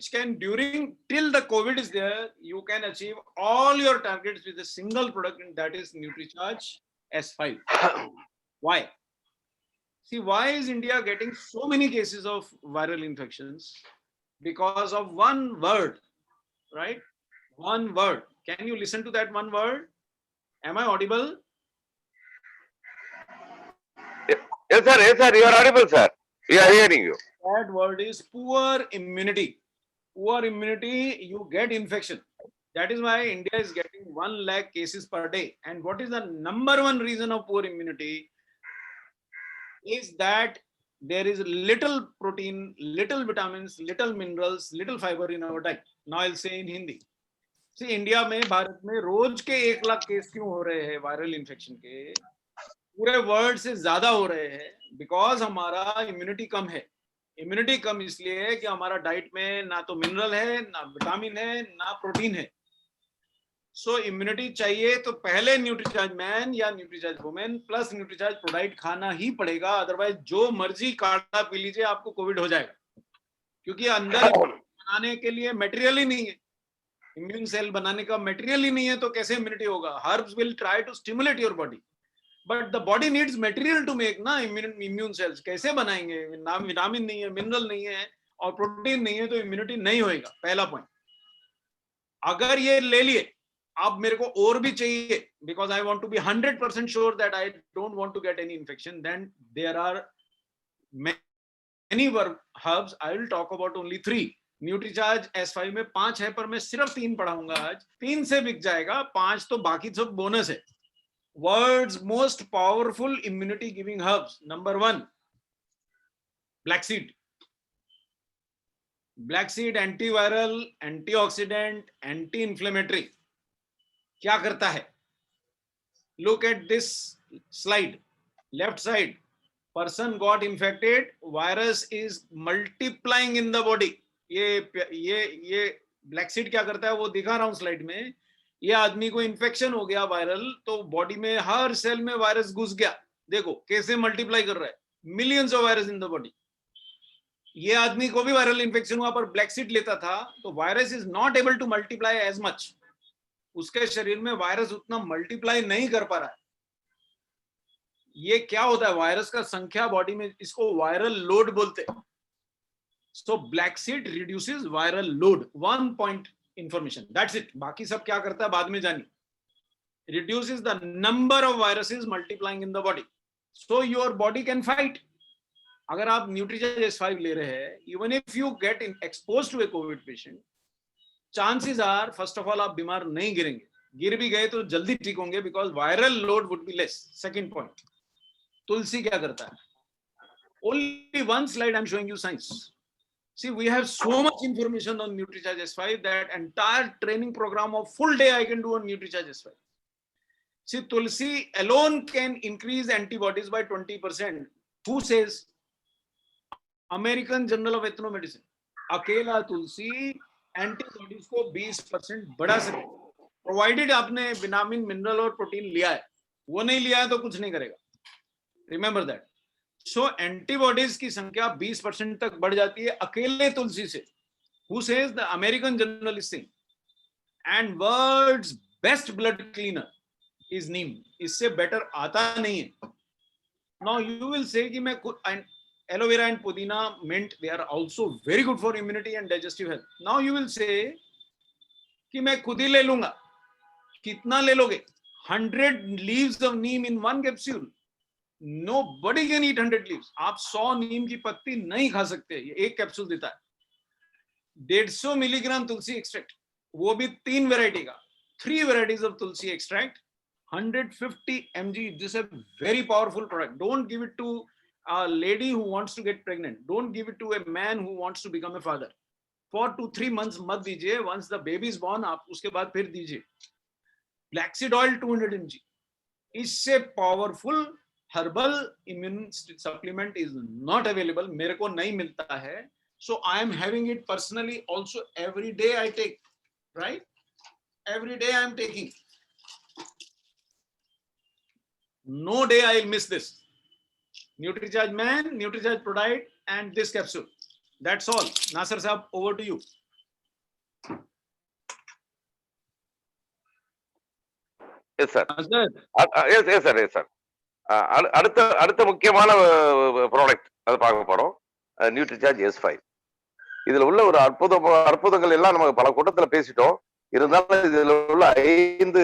can, during till the COVID is there, you can achieve all your targets with a single product, and that is NutriCharge S5. Why? See, why is India getting so many cases of viral infections? Because of one word, right? One word. Can you listen to that one word? Am I audible? Yes, sir. Yes, sir. You are audible, sir. We are hearing you. That word is poor immunity. Poor immunity, you get infection. That is why India is getting 1 lakh cases per day. And what is the number one reason of poor immunity? Is that there is little protein, little vitamins, little minerals, little fiber in our diet. Now I'll say in Hindi. See, India में, भारत में रोज के 1 lakh case क्यों हो रहे हैं viral infection के? पूरे world से ज्यादा हो रहे हैं बिकॉज हमारा इम्यूनिटी कम है. इम्यूनिटी कम इसलिए है कि हमारा डाइट में ना तो मिनरल है, ना विटामिन है, ना प्रोटीन है. सो इम्यूनिटी चाहिए तो पहले न्यूट्रीचार्ज मैन या Nutricharge women plus Nutricharge ProDiet खाना ही पड़ेगा. अदरवाइज जो मर्जी काढ़ा पी लीजिए, आपको कोविड हो जाएगा, क्योंकि अंदर बनाने के लिए मटेरियल ही नहीं है. इम्यून सेल बनाने का मटेरियल ही नहीं है, तो कैसे इम्यूनिटी होगा? Herbs will try to stimulate your body, but the body needs material to make ना इम्यून सेल्स. कैसे बनाएंगे? ना विटामिन नहीं है, मिनरल नहीं है और प्रोटीन नहीं है, तो इम्यूनिटी नहीं होएगा. पहला पॉइंट. अगर ये ले लिए, अब मेरे को और भी चाहिए, because I want to be 100% sure that I don't want to get any infection, then there are many herbs. I will talk about only 3. Nutricharge S5 में 5 है, पर मैं सिर्फ 3 पढ़ाऊंगा आज. 3 से बिक जाएगा, 5 तो बाकी सब बोनस है. World's most powerful immunity giving herbs. Number 1, black seed. Black seed antiviral, antioxidant, anti-inflammatory. क्या करता है? Look at this slide. Left side, person got infected, virus is multiplying in the body. ये black seed क्या करता है वो दिखा रहा हूं स्लाइड में. ये आदमी को इन्फेक्शन हो गया वायरल, तो बॉडी में हर सेल में वायरस घुस गया. देखो कैसे मल्टीप्लाई कर रहा है, millions of virus in the body. ये आदमी को भी वायरल इन्फेक्शन हुआ, पर ब्लैक सीड लेता था, तो virus is not able to multiply as much. उसके शरीर में वायरस उतना मल्टीप्लाई नहीं कर पा रहा है. ये क्या होता है? वायरस का संख्या बॉडी में, इसको वायरल लोड बोलते हैं. So black seed reduces viral load. 1 point information, that's it. बाकी सब क्या करता है बाद में जानिए. reduces the number of viruses multiplying in the body, so your body can fight. अगर आप न्यूट्रीचार्ज S5 ले रहे हैं, even if you get exposed to a COVID patient, chances are first of all आप बीमार नहीं गिरेंगे. गिर भी गए तो जल्दी ठीक होंगे, because viral load would be less. Second point, तुलसी क्या करता है? Only one slide I'm showing you science. See, we have so much information on NutriCharge S5 that entire training program of full day I can do on NutriCharge S5. See, Tulsi alone can increase antibodies by 20%. Who says? American Journal of Ethnomedicine. अकेला तुलसी antibodies को 20% बढ़ा सकते, provided आपने vitamin, mineral और protein लिया है. वो नहीं लिया है तो कुछ नहीं करेगा. Remember that. सो एंटीबॉडीज की संख्या 20% तक बढ़ जाती है अकेले तुलसी से. Who says? The American Journal is saying. And world's best blood cleaner is neem. इससे बेटर आता नहीं है. Now you will say कि मैं aloe vera and pudina, mint, they are also very good for immunity and digestive health. Now you will say कि मैं खुद ही ले लूंगा. कितना ले लोगे? 100 leaves of neem in one capsule. Nobody can eat 100 leaves. आप 100 नीम की पत्ती नहीं खा सकते. ये एक कैप्सूल देता है. 150 मिलीग्राम तुलसी एक्सट्रैक्ट, वो भी 3 वैरायटी का. 3 varieties of tulsi extract, 150 mg. This is a very powerful product. Don't give it to a lady who wants to get pregnant. Don't give it to a man who wants to become a father. For 2-3 months मत दीजिए. Once the baby is born, आप उसके बाद फिर दीजिए. Black seed oil 200 mg. इससे powerful herbal immune supplement is not available. मेरे को नहीं मिलता है. So I am having it personally also. Every day I take, right? Every day I am taking. No day I will miss this. NutriCharge Man, NutriCharge Prodite, and this capsule. That's all. Nasser Saab, over to you. Yes sir. Sir, yes sir, yes sir. அடுத்த அடுத்த முக்கியமான product அது பார்க்க போறோம். Nutricharge S5. இதுல உள்ள ஒரு அற்புதங்கள் எல்லாம் நம்ம பல கூட்டத்துல பேசிட்டோம். இருந்தாலும் இதுல உள்ள 5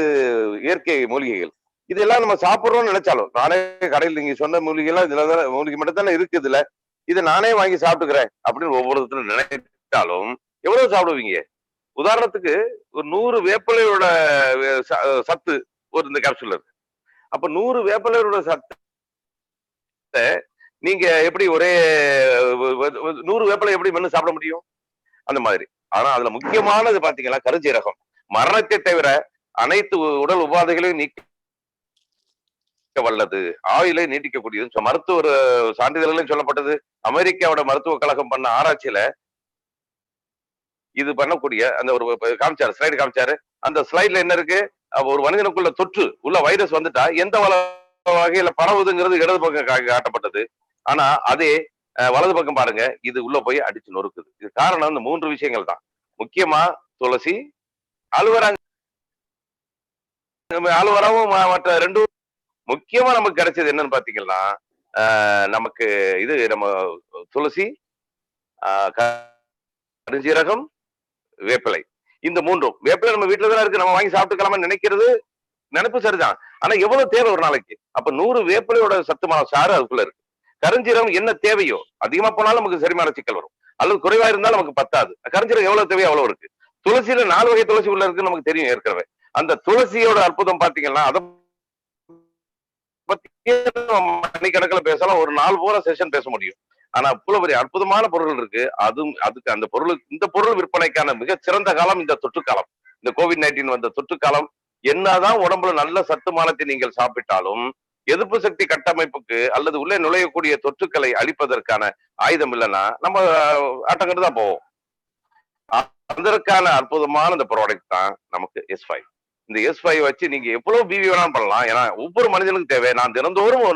இயற்கை மூலிகைகள். இதெல்லாம் நம்ம சாப்பிடுறோம்னு நினைச்சாலும், நானே கடையில் நீங்க சொன்ன மூலிகை எல்லாம் இதுல மூலிகை மட்டும் தானே இருக்கு இதுல. இதை நானே வாங்கி சாப்பிட்டுக்கிறேன் அப்படின்னு ஒவ்வொருத்தரும் நினைத்தாலும் எவ்வளவு சாப்பிடுவீங்க? உதாரணத்துக்கு ஒரு 100 வேப்பிலையோட சத்து ஒரு இந்த கேப்சூல் இருக்கு. அப்ப 100 வேப்பிலையோட சத்தை நீங்க எப்படி ஒரே 100 வேப்பிலை எப்படி மென்னு சாப்பிட முடியும்? அந்த மாதிரி. ஆனா அதுல முக்கியமானது பாத்தீங்கன்னா கருஞ்சீரகம். மரணத்தை தவிர அனைத்து உடல் உபாதைகளையும் நீக்க வல்லது, ஆயுளை நீட்டிக்கக்கூடியது மருத்துவ சான்றிதழ்களையும் சொல்லப்பட்டது. அமெரிக்காவோட மருத்துவ கழகம் பண்ண ஆராய்ச்சியில இது பண்ணக்கூடிய அந்த ஒரு காமிச்சாரு, ஸ்லைடு காமிச்சாரு. அந்த ஸ்லைட்ல என்ன இருக்கு? ஒரு மனிதனுக்குள்ள தொற்று உள்ள வைரஸ் வந்துட்டா எந்த வகையில பரவுதுங்கிறது இடது பக்கம் காட்டப்பட்டது. ஆனா அதே வலது பக்கம் பாருங்க, இது உள்ள போய் அடிச்சு நொறுக்குது. இது காரணம் இந்த 3 விஷயங்கள் தான். முக்கியமா துளசி, ஆலுவராவும் மற்ற 2 முக்கியமா நமக்கு கிடைச்சது என்னன்னு பாத்தீங்கன்னா, நமக்கு இது நம்ம துளசி, கருஞ்சீரகம், வேப்பிலை. இந்த 3ம். வேப்பிலை நம்ம வீட்டுல தான் இருக்கு, நம்ம வாங்கி சாப்பிட்டுக்கலாமா நினைக்கிறது நினைப்பு சரிதான். ஆனா எவ்வளவு தேவை ஒரு நாளைக்கு? அப்ப 100 வேப்பிலையோட சத்து சாறு அதுக்குள்ள இருக்கு. கருஞ்சீரகம் என்ன தேவையோ அதிகமா போனாலும் நமக்கு செரிமான சிக்கல் வரும், அல்லது குறைவா இருந்தாலும் நமக்கு பத்தாது. கருஞ்சீரகம் எவ்வளவு தேவையோ அவ்வளவு இருக்கு. துளசியில 4 வகை துளசி உள்ள இருக்கு நமக்கு தெரியும் ஏற்கனவே. அந்த துளசியோட அற்புதம் பாத்தீங்கன்னா அதை பத்தி மணிக்கணக்கில் பேசலாம், ஒரு 4 பூரா செஷன் பேச முடியும். ஆனா அவ்வளவு பெரிய அற்புதமான பொருள் இருக்கு. அதுக்கு அந்த இந்த பொருள் விற்பனைக்கான மிக சிறந்த காலம் இந்த தொற்று காலம். இந்த COVID-19 வந்த தொற்று காலம். என்னதான் உடம்புல நல்ல சத்துமானத்தை நீங்கள் சாப்பிட்டாலும் எதிர்ப்பு சக்தி கட்டமைப்புக்கு அல்லது உள்ளே நுழையக்கூடிய தொற்றுக்களை அழிப்பதற்கான ஆயுதம் இல்லைன்னா நம்ம ஆட்டங்கட்டு தான் போவோம். அதற்கான அற்புதமான இந்த ப்ராடக்ட் தான் நமக்கு S5. இந்த S5 வச்சு நீங்க எவ்வளவு பிவி வேணாலும் பண்ணலாம். ஏன்னா ஒவ்வொரு மனிதனுக்கும் தேவை. நான் தினந்தோறும்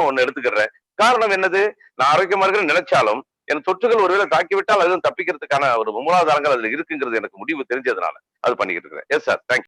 ஒண்ணு எடுத்துக்கிறேன். காரணம் என்னது? நான் ஆரோக்கியமா இருக்கிறேன்னு நினைச்சாலும் என் தொற்றுகள் ஒருவேளை தாக்கிவிட்டால் அதுவும் தப்பிக்கிறதுக்கான ஒரு மூலாதாரங்கள் அதுல இருக்குங்கிறது எனக்கு முடிவு தெரிஞ்சதுனால அது பண்ணிக்கிட்டு இருக்கிறேன். Yes sir, thank you.